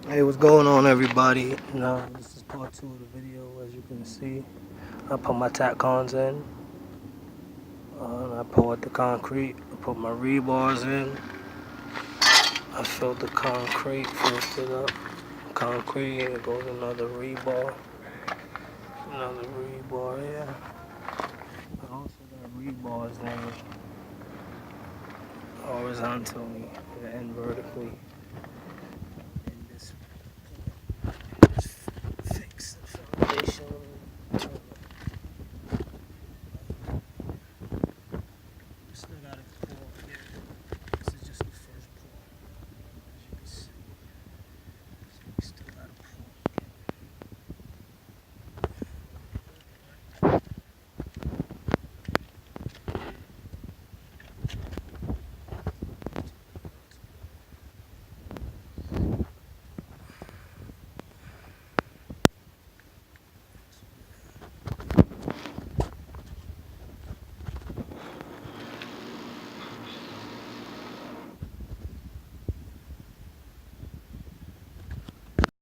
Hey, what's going on, everybody? Now, this is part two of the video. As you can see, I put my tack cons in, and I poured the concrete. I put my rebars in. I filled the concrete, filled it up. Concrete, it goes another rebar. Another rebar here. I also got rebars in horizontally and vertically.